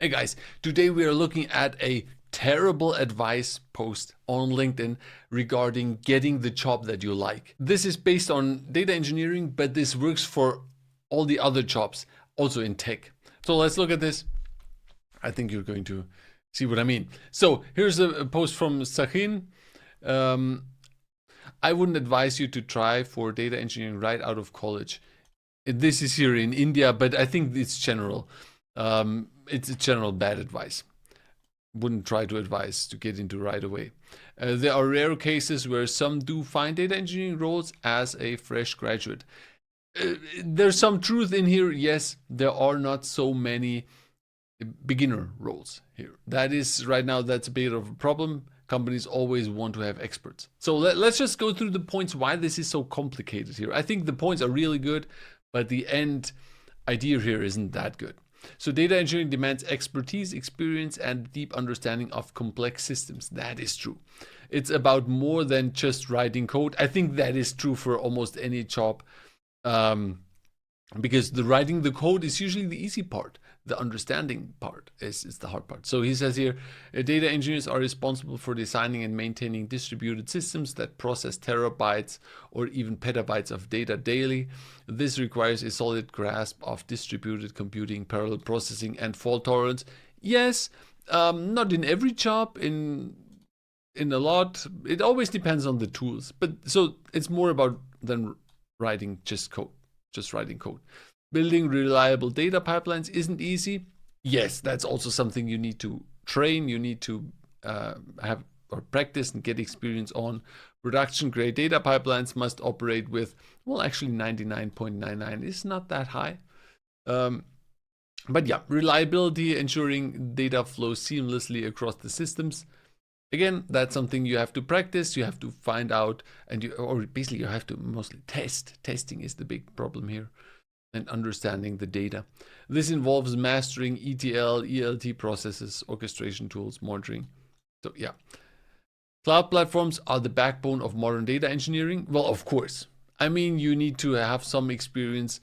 Hey guys, today we are looking at a terrible advice post on LinkedIn regarding getting the job that you like. This is based on data engineering, but this works for all the other jobs, also in tech. So let's look at this. I think you're going to see what I mean. So here's a post from Sahin. I wouldn't advise you to try for data engineering right out of college. This is here in India, but I think it's general. It's a general bad advice. Wouldn't try to advise to get into right away. There are rare cases where some do find data engineering roles as a fresh graduate. There's some truth in here. Yes, there are not so many beginner roles here. That is right now, that's a bit of a problem. Companies always want to have experts. So let's just go through the points why this is so complicated here. I think the points are really good, but the end idea here isn't that good. So data engineering demands expertise, experience, and deep understanding of complex systems. That is true. It's about more than just writing code. I think that is true for almost any job, because the writing the code is usually the easy part. The understanding part is the hard part. So he says here, data engineers are responsible for designing and maintaining distributed systems that process terabytes or even petabytes of data daily. This requires a solid grasp of distributed computing, parallel processing, and fault tolerance. Yes, not in every job, in a lot. It always depends on the tools. But so it's more about than writing just code, just writing code. Building reliable data pipelines isn't easy. Yes, that's also something you need to train, you need to have or practice and get experience on. Production grade data pipelines must operate with, well, actually 99.99 is not that high. But yeah, reliability, ensuring data flows seamlessly across the systems. Again, that's something you have to practice, you have to find out, and or basically you have to mostly test. Testing is the big problem here. And understanding the data. This involves mastering ETL, ELT processes, orchestration tools, monitoring. So yeah. Cloud platforms are the backbone of modern data engineering. Well, of course. I mean, you need to have some experience,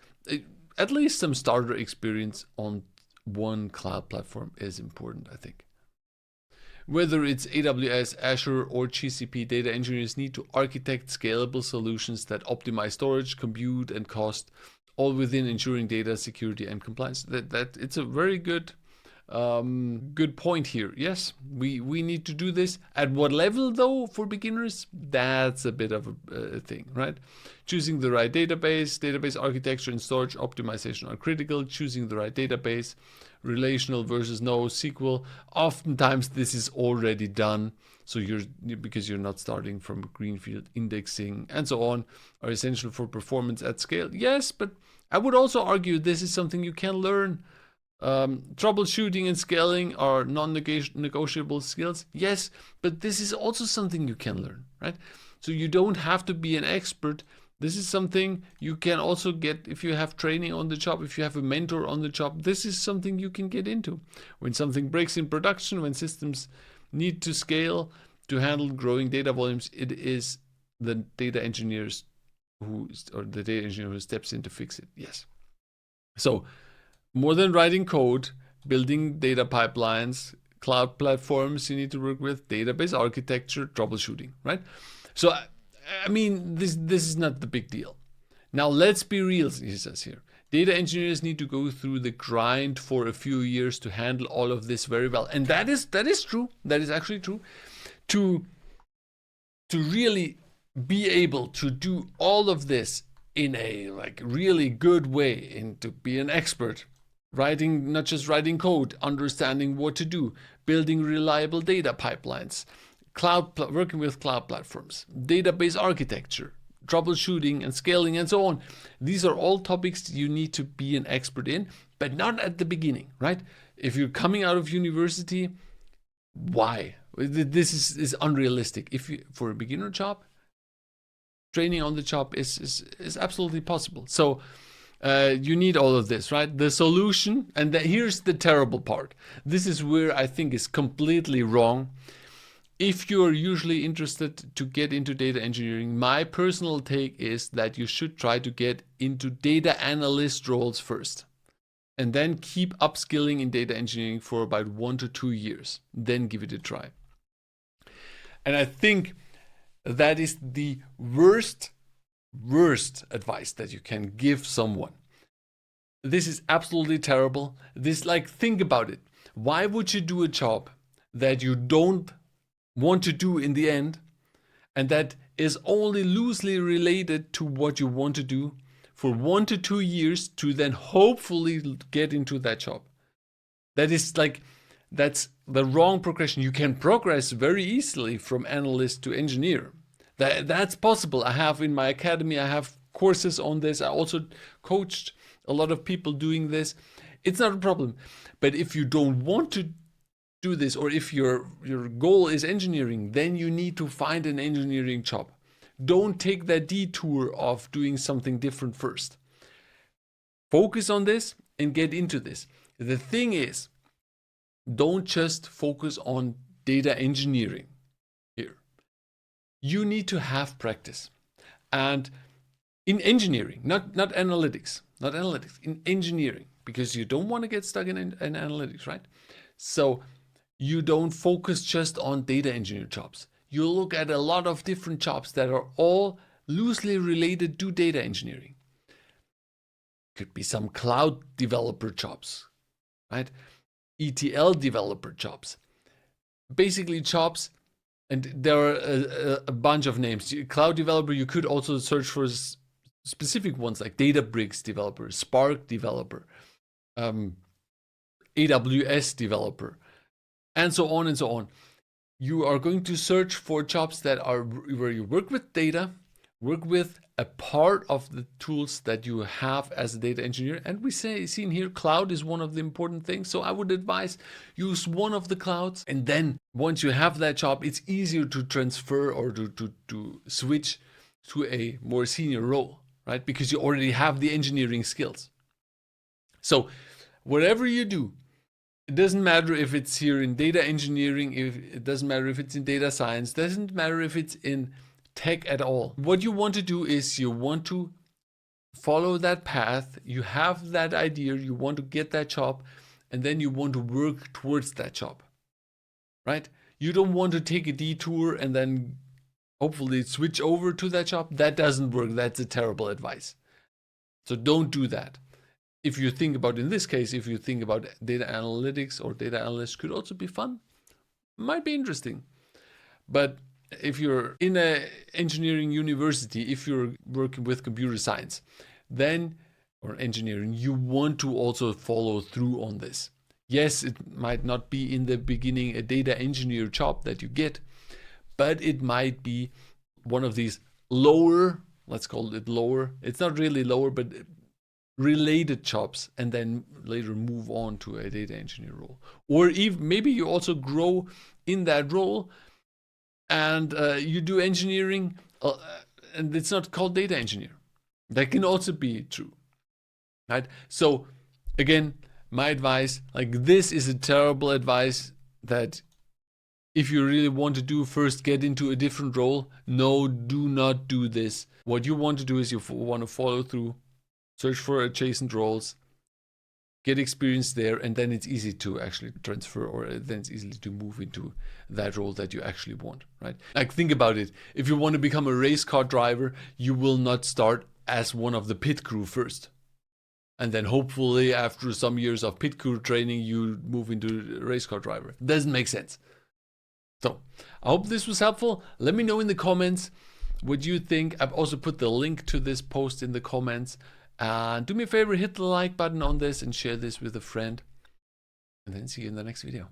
at least some starter experience on one cloud platform is important, I think. Whether it's AWS, Azure, or GCP, data engineers need to architect scalable solutions that optimize storage, compute, and cost, all within ensuring data security and compliance. That it's a very good point here. Yes, we need to do this. At what level though for beginners? That's a bit of a thing, right? Choosing the right database architecture and storage optimization are critical. Choosing the right database, relational versus NoSQL. Oftentimes this is already done. So because you're not starting from greenfield, indexing and so on are essential for performance at scale. Yes, but I would also argue this is something you can learn. Troubleshooting and scaling are non-negotiable skills. Yes, but this is also something you can learn, right? So you don't have to be an expert. This is something you can also get if you have training on the job, if you have a mentor on the job. This is something you can get into. When something breaks in production, when systems need to scale to handle growing data volumes, it is the data engineer who steps in to fix it. Yes. So more than writing code, building data pipelines, cloud platforms you need to work with, database architecture, troubleshooting, right? So I mean, this is not the big deal. Now let's be real, he says here. Data engineers need to go through the grind for a few years to handle all of this very well. And that is true. That is actually true. To really be able to do all of this in a really good way and to be an expert, writing, not just writing code, understanding what to do, building reliable data pipelines, working with cloud platforms, database architecture, troubleshooting and scaling and so on. These are all topics you need to be an expert in, but not at the beginning, right? If you're coming out of university, why? This is unrealistic. If you, for a beginner job, training on the job is absolutely possible. So you need all of this, right? The solution, and here's the terrible part. This is where I think is completely wrong. If you're usually interested to get into data engineering, my personal take is that you should try to get into data analyst roles first. and then keep upskilling in data engineering for about 1 to 2 years. Then give it a try. And I think that is the worst advice that you can give someone. This is absolutely terrible. Think about it. Why would you do a job that you don't want to do in the end, and that is only loosely related to what you want to do for 1 to 2 years to then hopefully get into that job? That's the wrong progression. You can progress very easily from analyst to engineer. That's possible. I have in my academy, I have courses on this. I also coached a lot of people doing this. It's not a problem. But if you don't want to do this, or if your goal is engineering, then you need to find an engineering job. Don't take that detour of doing something different first. Focus on this and get into this. The thing is, don't just focus on data engineering here. You need to have practice. And in engineering, not analytics, in engineering, because you don't want to get stuck in analytics, right? So you don't focus just on data engineer jobs. You look at a lot of different jobs that are all loosely related to data engineering. Could be some cloud developer jobs, right? ETL developer jobs. Basically jobs, and there are a bunch of names. Cloud developer, you could also search for specific ones like Databricks developer, Spark developer, AWS developer, and so on and so on. You are going to search for jobs that are where you work with data, work with a part of the tools that you have as a data engineer. And we seen here, cloud is one of the important things. So I would advise use one of the clouds. And then once you have that job, it's easier to transfer or to switch to a more senior role, right? Because you already have the engineering skills. So whatever you do, it doesn't matter if it's here in data engineering, it doesn't matter if it's in data science, doesn't matter if it's in tech at all. What you want to do is you want to follow that path. You have that idea, you want to get that job, and then you want to work towards that job, right? You don't want to take a detour and then hopefully switch over to that job. That doesn't work. That's a terrible advice. So don't do that. If you think about, in this case, if you think about data analytics or data analyst could also be fun, might be interesting. But if you're in an engineering university, if you're working with computer science, then, or engineering, you want to also follow through on this. Yes, it might not be in the beginning a data engineer job that you get, but it might be one of these lower, let's call it lower. It's not really lower, but related jobs, and then later move on to a data engineer role. Or even maybe you also grow in that role and you do engineering and it's not called data engineer. That can also be true, right? So again, my advice, like, this is a terrible advice that if you really want to do, first get into a different role. No, do not do this. What you want to do is you want to follow through, search for adjacent roles, get experience there, and then it's easy to actually transfer, or then it's easy to move into that role that you actually want, right? Like, think about it. If you want to become a race car driver, you will not start as one of the pit crew first. And then hopefully after some years of pit crew training, you move into race car driver. Doesn't make sense. So I hope this was helpful. Let me know in the comments what you think. I've also put the link to this post in the comments. Do me a favor, hit the like button on this and share this with a friend. And then see you in the next video.